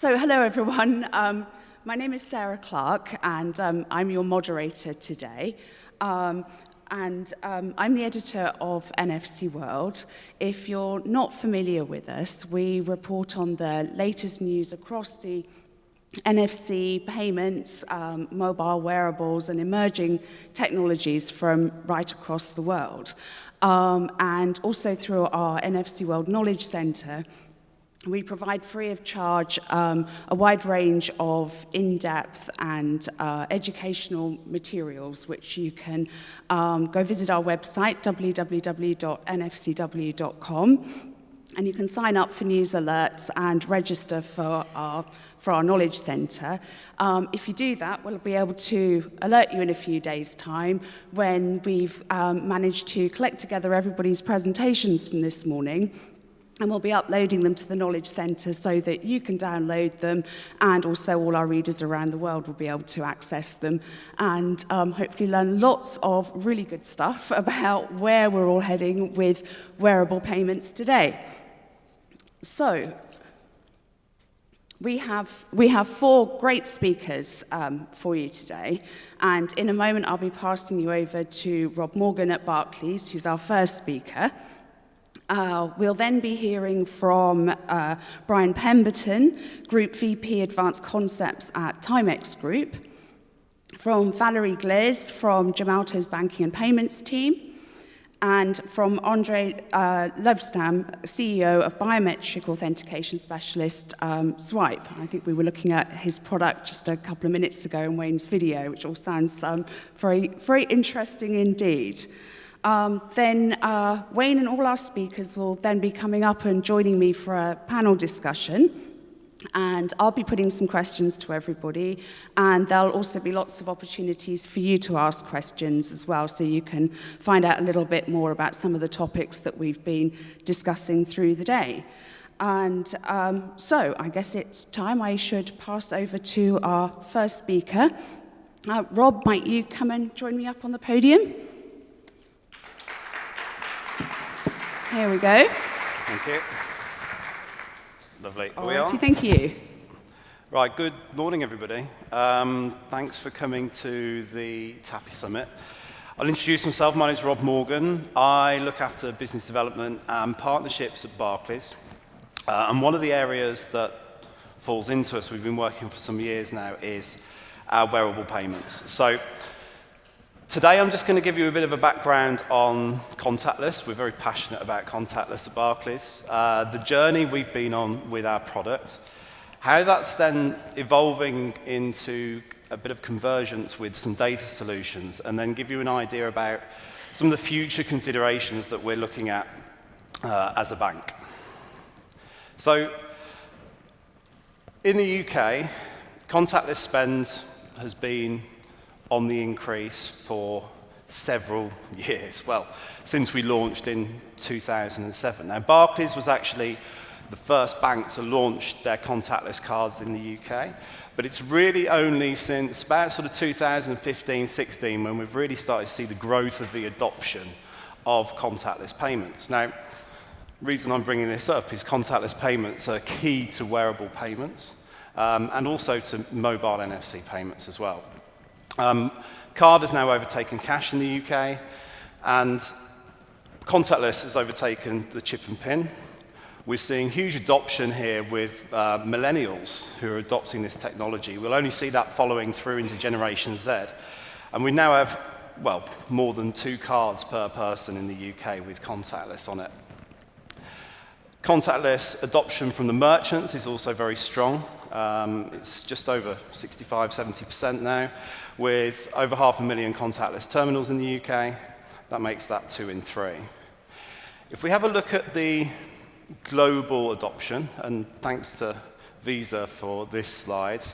So hello everyone, my name is Sarah Clark and I'm your moderator today. I'm the editor of NFC World. If you're not familiar with us, we report on the latest news across the NFC, payments, mobile wearables, and emerging technologies from right across the world. And also through our NFC World Knowledge Centre, we provide free of charge a wide range of in-depth and educational materials, which you can go visit our website, www.nfcw.com, and you can sign up for news alerts and register for our Knowledge Centre. If you do that, we'll be able to alert you in a few days' time when we've managed to collect together everybody's presentations from this morning. And we'll be uploading them to the Knowledge Centre so that you can download them, and also all our readers around the world will be able to access them and hopefully learn lots of really good stuff about where we're all heading with wearable payments today. So, we have four great speakers for you today, and in a moment I'll be passing you over to Rob Morgan at Barclays, who's our first speaker. We'll then be hearing from Brian Pemberton, Group VP Advanced Concepts at Timex Group, from Valerie Glaise from Gemalto's Banking and Payments team, and from Andre Lovestam, CEO of biometric authentication specialist Swipe. I think we were looking at his product just a couple of minutes ago in Wayne's video, which all sounds very, very interesting indeed. Then Wayne and all our speakers will then be coming up and joining me for a panel discussion, and I'll be putting some questions to everybody, and there'll also be lots of opportunities for you to ask questions as well, so you can find out a little bit more about some of the topics that we've been discussing through the day. And so I guess it's time I should pass over to our first speaker. Rob, might you come and join me up on the podium? Here we go. Thank you. Lovely. All righty, thank you. Right, good morning, everybody. Thanks for coming to the Tappy Summit. I'll introduce myself. My name is Rob Morgan. I look after business development and partnerships at Barclays. And one of the areas that falls into us, we've been working for some years now, is our wearable payments. So today, I'm just going to give you a bit of a background on contactless. We're very passionate about contactless at Barclays. The journey we've been on with our product, how that's then evolving into a bit of convergence with some data solutions, and then give you an idea about some of the future considerations that we're looking at as a bank. So, in the UK, contactless spend has been on the increase for several years, well, since we launched in 2007. Now, Barclays was actually the first bank to launch their contactless cards in the UK, but it's really only since about sort of 2015-16 when we've really started to see the growth of the adoption of contactless payments. Now, the reason I'm bringing this up is contactless payments are key to wearable payments and also to mobile NFC payments as well. Card has now overtaken cash in the UK, and contactless has overtaken the chip and pin. We're seeing huge adoption here with millennials who are adopting this technology. We'll only see that following through into Generation Z. And we now have, well, more than 2 cards per person in the UK with contactless on it. Contactless adoption from the merchants is also very strong. It's just over 65–70% now, with over 500,000 contactless terminals in the UK. That makes that 2 in 3. If we have a look at the global adoption, and thanks to Visa for this slide,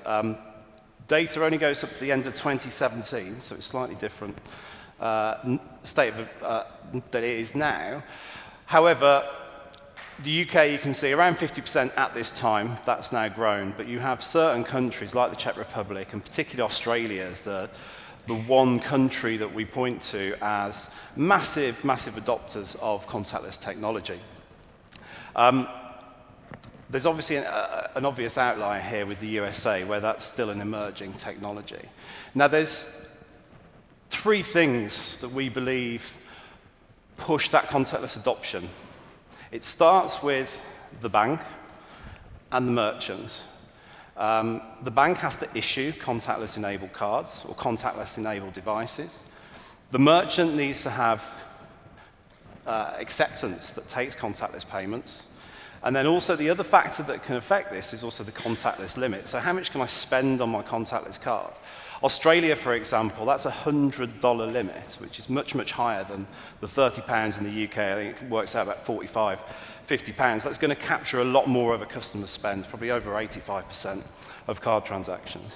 data only goes up to the end of 2017, so it's slightly different state of, that it is now. However, the UK, you can see around 50% at this time. That's now grown, but you have certain countries like the Czech Republic, and particularly Australia as the one country that we point to as massive adopters of contactless technology. there's obviously an obvious outlier here with the USA, where that's still an emerging technology. Now, there's three things that we believe push that contactless adoption. It starts with the bank and the merchant. The bank has to issue contactless-enabled cards or contactless-enabled devices. The merchant needs to have acceptance that takes contactless payments. And then also the other factor that can affect this is also the contactless limit. So how much can I spend on my contactless card? Australia, for example, that's a $100 limit, which is much, much higher than the £30 in the UK. I think it works out about £45, £50. That's going to capture a lot more of a customer spend, probably over 85% of card transactions.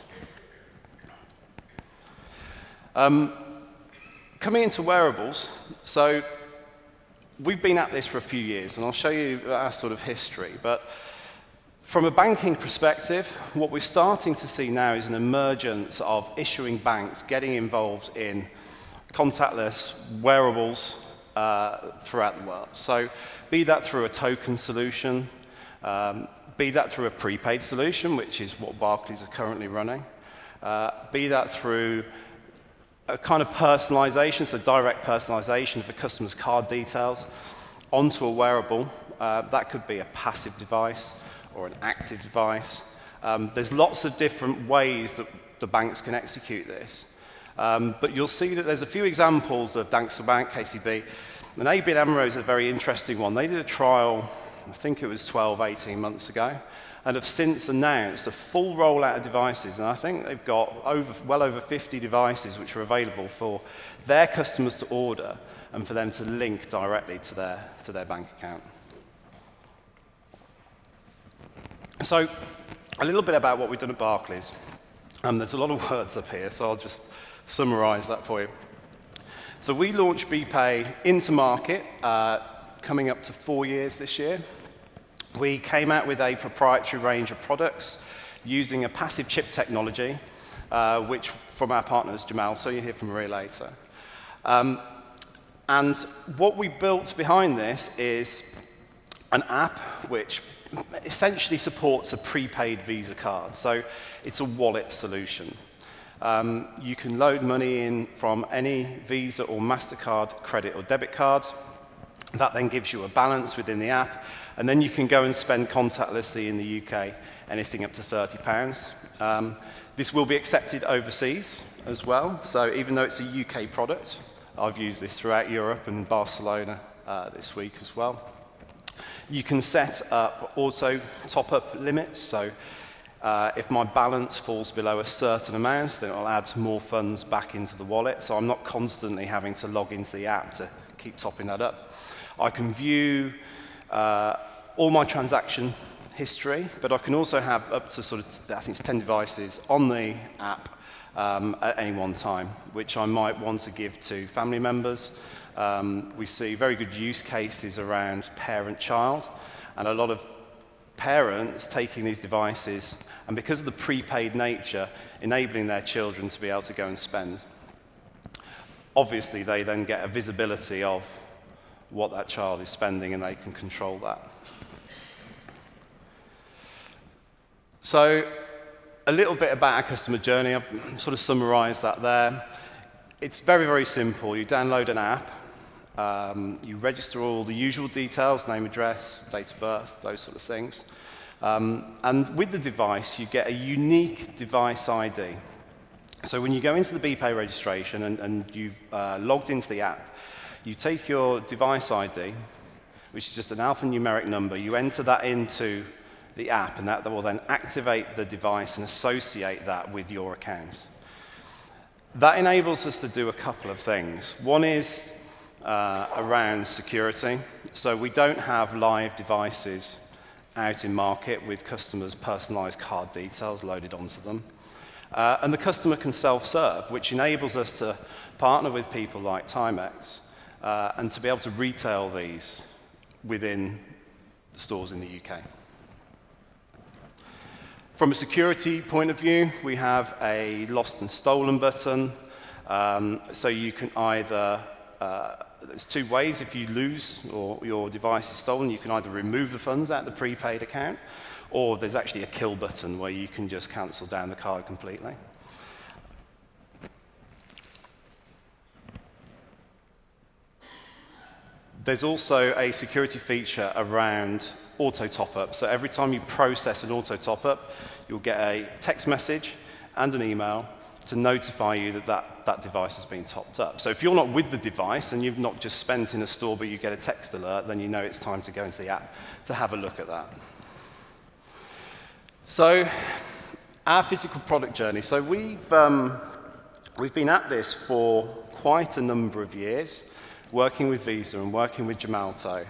Coming into wearables, so we've been at this for a few years, and I'll show you our sort of history. But from a banking perspective, what we're starting to see now is an emergence of issuing banks getting involved in contactless wearables throughout the world. So be that through a token solution, be that through a prepaid solution, which is what Barclays are currently running, be that through a kind of personalization, so direct personalization of the customer's card details onto a wearable. That could be a passive device or an active device. There's lots of different ways that the banks can execute this. But you'll see that there's a few examples of Danske Bank, KCB, and ABN AMRO is a very interesting one. They did a trial, I think it was 12, 18 months ago, and have since announced a full rollout of devices. And I think they've got well over 50 devices which are available for their customers to order and for them to link directly to their bank account. So a little bit about what we've done at Barclays. There's a lot of words up here, so I'll just summarize that for you. So we launched BPay into market, coming up to 4 years this year. We came out with a proprietary range of products using a passive chip technology, which from our partners, Jamal, so you'll hear from Maria later. And what we built behind this is an app which essentially supports a prepaid Visa card. So it's a wallet solution. You can load money in from any Visa or MasterCard credit or debit card. That then gives you a balance within the app, and then you can go and spend contactlessly in the UK, anything up to £30. This will be accepted overseas as well, so even though it's a UK product, I've used this throughout Europe and Barcelona this week as well. You can set up auto top-up limits, so if my balance falls below a certain amount, then it'll add more funds back into the wallet, so I'm not constantly having to log into the app to keep topping that up. I can view all my transaction history, but I can also have up to sort of, I think it's 10 devices on the app at any one time, which I might want to give to family members. We see very good use cases around parent-child, and a lot of parents taking these devices, and because of the prepaid nature, enabling their children to be able to go and spend. Obviously, they then get a visibility of what that child is spending, and they can control that. So a little bit about our customer journey. I've sort of summarized that there. It's very, very simple. You download an app. You register all the usual details, name, address, date of birth, those sort of things. And with the device, you get a unique device ID. So when you go into the BPay registration and you've logged into the app, you take your device ID, which is just an alphanumeric number, you enter that into the app, and that will then activate the device and associate that with your account. That enables us to do a couple of things. One is around security. So we don't have live devices out in market with customers' personalized card details loaded onto them. And the customer can self-serve, which enables us to partner with people like Timex and to be able to retail these within the stores in the UK. From a security point of view, we have a lost and stolen button. So you can either, there's two ways. If you lose or your device is stolen, you can either remove the funds out of the prepaid account, or there's actually a kill button where you can just cancel down the card completely. There's also a security feature around auto top-up. So every time you process an auto top-up, you'll get a text message and an email to notify you that that device has been topped up. So if you're not with the device and you've not just spent in a store, but you get a text alert, then you know it's time to go into the app to have a look at that. So our physical product journey. So we've been at this for quite a number of years, working with Visa and working with Gemalto.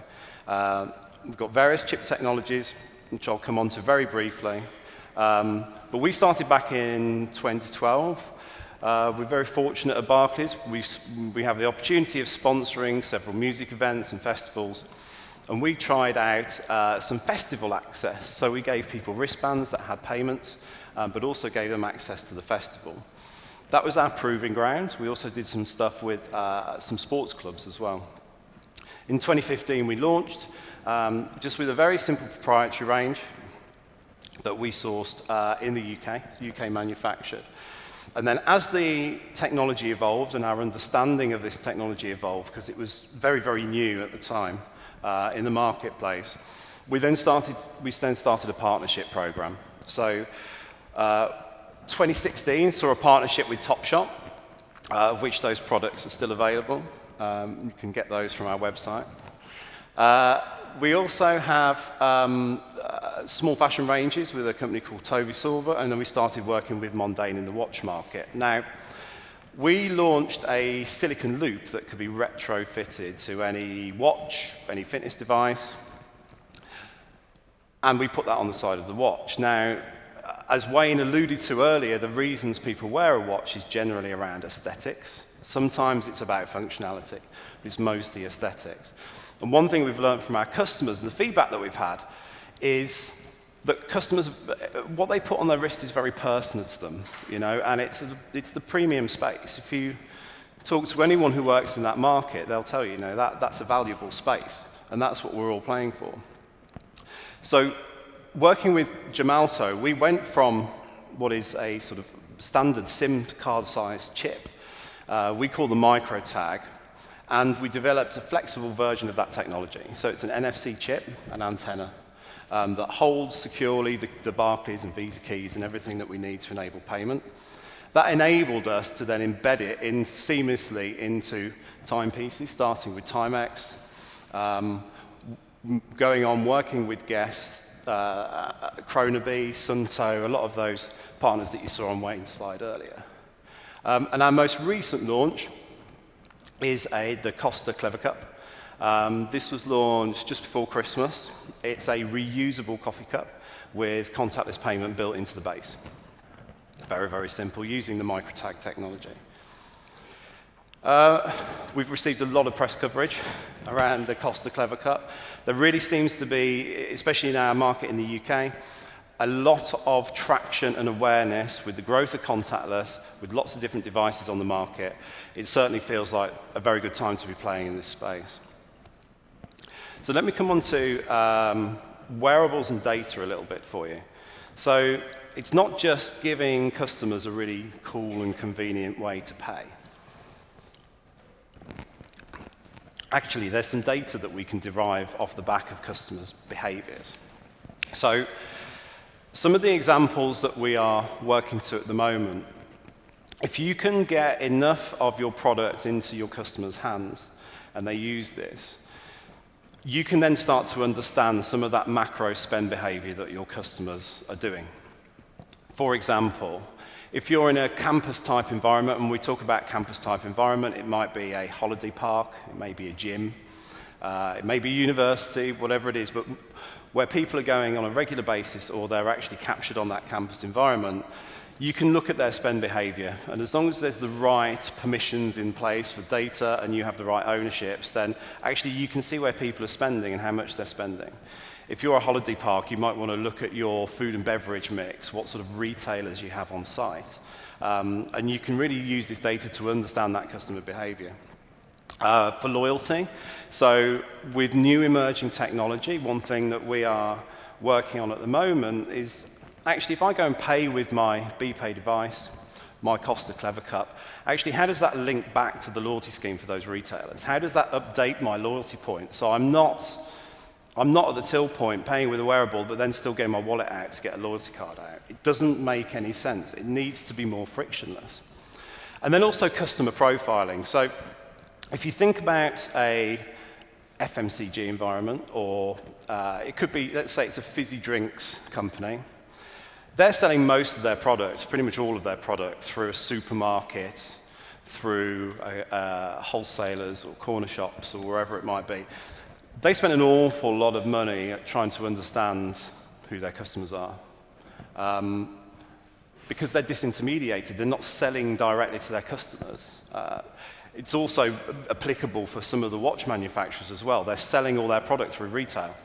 We've got various chip technologies, which I'll come on to very briefly. But we started back in 2012. We're very fortunate at Barclays. We have the opportunity of sponsoring several music events and festivals. And we tried out some festival access. So we gave people wristbands that had payments, but also gave them access to the festival. That was our proving ground. We also did some stuff with some sports clubs as well. In 2015, we launched just with a very simple proprietary range that we sourced in the UK manufactured. And then as the technology evolved and our understanding of this technology evolved, because it was very, very new at the time in the marketplace, we then started a partnership program. So 2016 saw a partnership with Topshop, of which those products are still available. You can get those from our website. We also have small fashion ranges with a company called Toby Silver, and then we started working with Mondane in the watch market. Now, we launched a silicon loop that could be retrofitted to any watch, any fitness device, and we put that on the side of the watch. Now, as Wayne alluded to earlier, the reasons people wear a watch is generally around aesthetics. Sometimes it's about functionality, but it's mostly aesthetics. And one thing we've learned from our customers and the feedback that we've had is that customers, what they put on their wrist is very personal to them, you know, and it's the premium space. If you talk to anyone who works in that market, they'll tell you, that's a valuable space, and that's what we're all playing for. So working with Gemalto, we went from what is a sort of standard SIM card-sized chip, we call the micro tag, and we developed a flexible version of that technology. So it's an NFC chip, an antenna, that holds securely the Barclays and Visa keys and everything that we need to enable payment. That enabled us to then embed it seamlessly into timepieces, starting with Timex, going on working with Guest, Chronabee, Sunto, a lot of those partners that you saw on Wayne's slide earlier. And our most recent launch is the Costa Clever Cup. This was launched just before Christmas. It's a reusable coffee cup with contactless payment built into the base. Very, very simple, using the microtag technology. We've received a lot of press coverage around the Costa Clever Cup. There really seems to be, especially in our market in the UK, a lot of traction and awareness with the growth of contactless, with lots of different devices on the market. It certainly feels like a very good time to be playing in this space. So let me come on to wearables and data a little bit for you. So it's not just giving customers a really cool and convenient way to pay. Actually, there's some data that we can derive off the back of customers' behaviors. So some of the examples that we are working to at the moment, if you can get enough of your products into your customers' hands and they use this, you can then start to understand some of that macro spend behavior that your customers are doing. For example, if you're in a campus-type environment, and we talk about campus-type environment, it might be a holiday park, it may be a gym, it may be a university, whatever it is, but where people are going on a regular basis or they're actually captured on that campus environment, you can look at their spend behavior. And as long as there's the right permissions in place for data and you have the right ownerships, then actually you can see where people are spending and how much they're spending. If you're a holiday park, you might want to look at your food and beverage mix, what sort of retailers you have on site. And you can really use this data to understand that customer behavior. For loyalty, so with new emerging technology, one thing that we are working on at the moment is actually if I go and pay with my BPay device, my Costa Clever Cup, actually how does that link back to the loyalty scheme for those retailers? How does that update my loyalty point? So I'm not at the till point paying with a wearable, but then still getting my wallet out to get a loyalty card out. It doesn't make any sense. It needs to be more frictionless. And then also customer profiling. So if you think about a FMCG environment, or it could be, let's say it's a fizzy drinks company, they're selling most of their products, pretty much all of their product, through a supermarket, through wholesalers or corner shops or wherever it might be. They spend an awful lot of money trying to understand who their customers are. Because they're disintermediated, they're not selling directly to their customers. It's also applicable for some of the watch manufacturers as well. They're selling all their product through retail.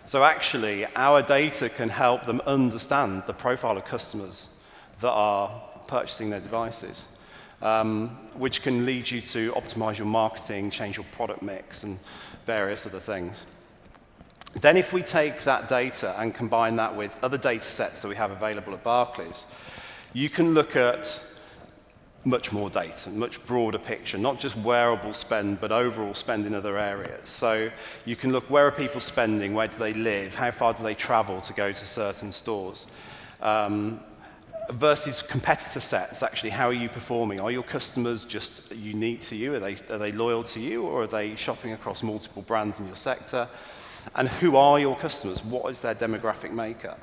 So actually, our data can help them understand the profile of customers that are purchasing their devices, which can lead you to optimize your marketing, change your product mix, and various other things. Then if we take that data and combine that with other data sets that we have available at Barclays, you can look at much more data, much broader picture, not just wearable spend, but overall spend in other areas. So you can look, where are people spending, where do they live, how far do they travel to go to certain stores, versus competitor sets, actually, how are you performing? Are your customers just unique to you? Are they loyal to you, or are they shopping across multiple brands in your sector? And who are your customers? What is their demographic makeup?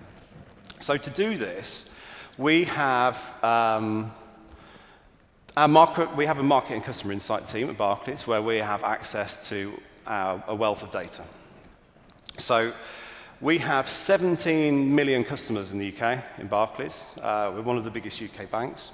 So to do this, we have a market and customer insight team at Barclays where we have access to a wealth of data. So we have 17 million customers in the UK, in Barclays. We're one of the biggest UK banks.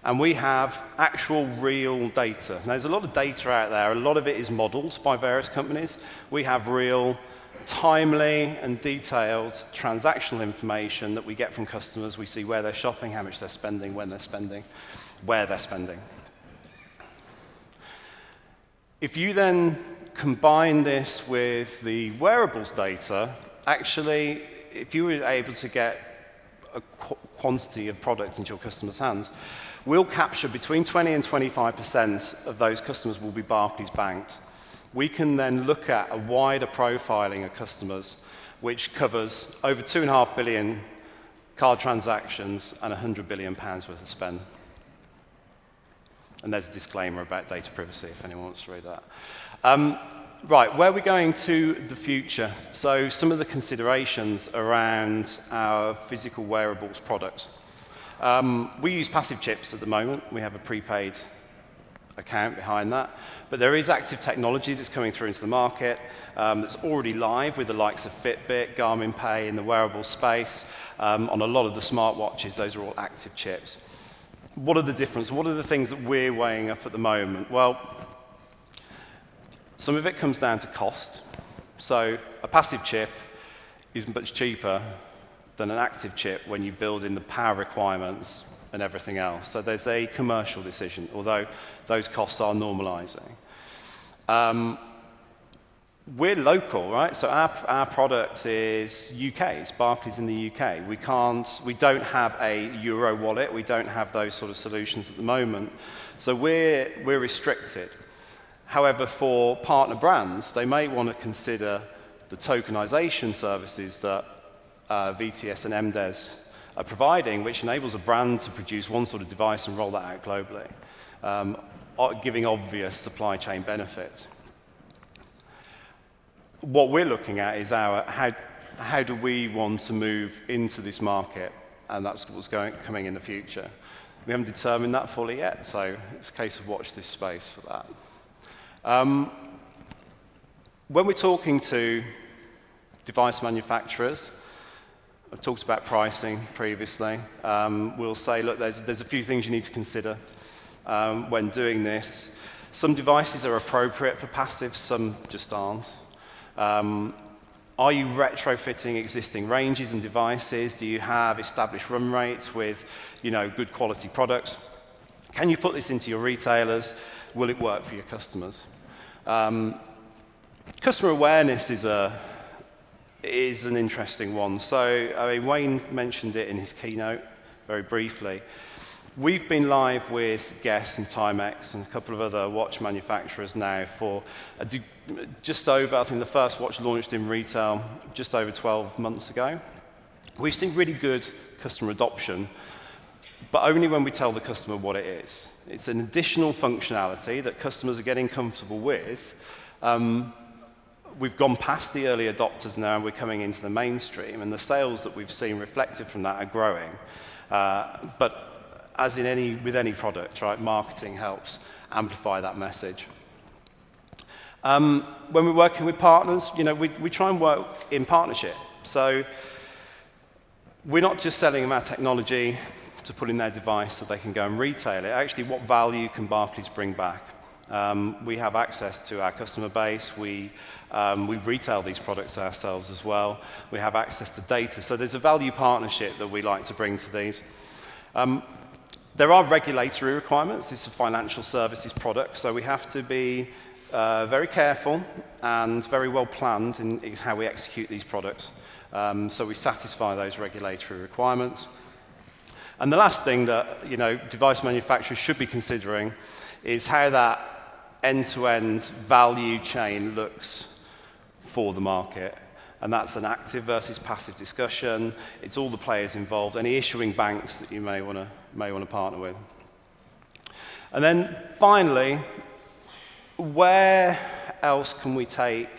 And we have actual real data. Now, there's a lot of data out there. A lot of it is modeled by various companies. We have real, timely and detailed transactional information that we get from customers. We see where they're shopping, how much they're spending, when they're spending, where they're spending. If you then combine this with the wearables data, actually, if you were able to get a quantity of product into your customers' hands, we'll capture between 20 and 25% of those customers will be Barclays banked. We can then look at a wider profiling of customers, which covers over 2.5 billion card transactions and 100 billion pounds worth of spend. And there's a disclaimer about data privacy if anyone wants to read that. Right, where are we going to the future? So some of the considerations around our physical wearables products. We use passive chips at the moment. We have a prepaid account behind that. But there is active technology that's coming through into the market that's already live with the likes of Fitbit, Garmin Pay in the wearable space. On a lot of the smartwatches, those are all active chips. What are the differences? What are the things that we're weighing up at the moment? Well, some of it comes down to cost. So a passive chip is much cheaper than an active chip when you build in the power requirements and everything else. So there's a commercial decision, although those costs are normalizing. We're local, right? So our product is UK. It's Barclays in the UK. We don't have a Euro wallet. We don't have those sort of solutions at the moment. So we're restricted. However, for partner brands, they may want to consider the tokenization services that VTS and MDES are providing, which enables a brand to produce one sort of device and roll that out globally, giving obvious supply chain benefits. What we're looking at is how do we want to move into this market, and that's what's coming in the future. We haven't determined that fully yet, so it's a case of watch this space for that. When we're talking to device manufacturers, I've talked about pricing previously. We'll say, look, there's a few things you need to consider when doing this. Some devices are appropriate for passive, some just aren't. Are you retrofitting existing ranges and devices? Do you have established run rates with, good quality products? Can you put this into your retailers? Will it work for your customers? Customer awareness is is an interesting one. So, I mean, Wayne mentioned it in his keynote very briefly. We've been live with Guess and Timex and a couple of other watch manufacturers now for just over, I think the first watch launched in retail just over 12 months ago. We've seen really good customer adoption, but only when we tell the customer what it is. It's an additional functionality that customers are getting comfortable with. We've gone past the early adopters now, and we're coming into the mainstream, and the sales that we've seen reflected from that are growing. But as in with any product, right, marketing helps amplify that message. When we're working with partners, we try and work in partnership. So we're not just selling them our technology to put in their device so they can go and retail it. Actually, what value can Barclays bring back? We have access to our customer base. We retail these products ourselves as well. We have access to data. So there's a value partnership that we like to bring to these. There are regulatory requirements. This is a financial services product, so we have to be very careful and very well planned in how we execute these products. So we satisfy those regulatory requirements. And the last thing that device manufacturers should be considering is how that end-to-end value chain looks for the market. And that's an active versus passive discussion. It's all the players involved, any issuing banks that you may want to partner with. And then finally, where else can we take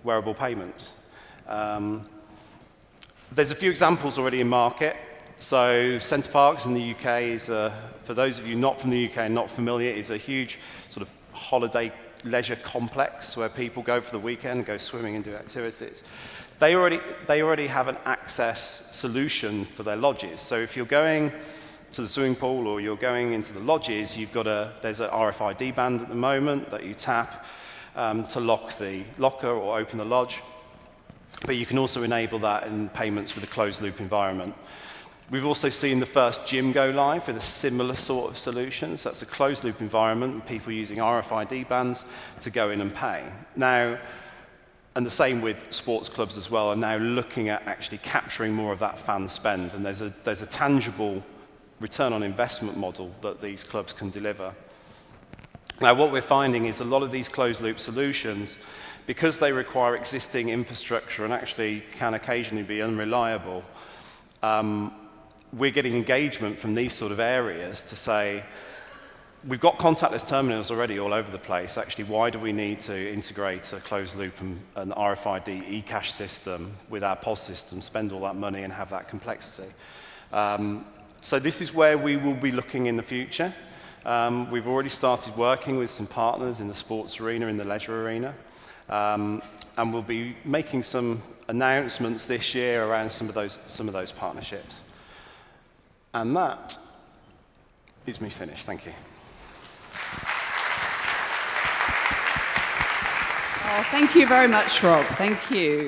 wearable payments? There's a few examples already in market. So Center Parcs in the UK is, for those of you not from the UK and not familiar, is a huge sort of holiday leisure complex where people go for the weekend, go swimming and do activities. They already have an access solution for their lodges. So if you're going to the swimming pool or you're going into the lodges, there's an RFID band at the moment that you tap to lock the locker or open the lodge. But you can also enable that in payments with a closed loop environment. We've also seen the first gym go live with a similar sort of solution. So that's a closed loop environment and people using RFID bands to go in and pay. Now, and the same with sports clubs as well, are now looking at actually capturing more of that fan spend. And there's a tangible return on investment model that these clubs can deliver. Now, what we're finding is a lot of these closed loop solutions, because they require existing infrastructure and actually can occasionally be unreliable, we're getting engagement from these sort of areas to say, we've got contactless terminals already all over the place. Actually, why do we need to integrate a closed loop and an RFID e-cash system with our POS system, spend all that money and have that complexity? So this is where we will be looking in the future. We've already started working with some partners in the sports arena, in the leisure arena, and we'll be making some announcements this year around some of those partnerships. And that is me finished. Thank you. Oh, thank you very much, Rob. Thank you.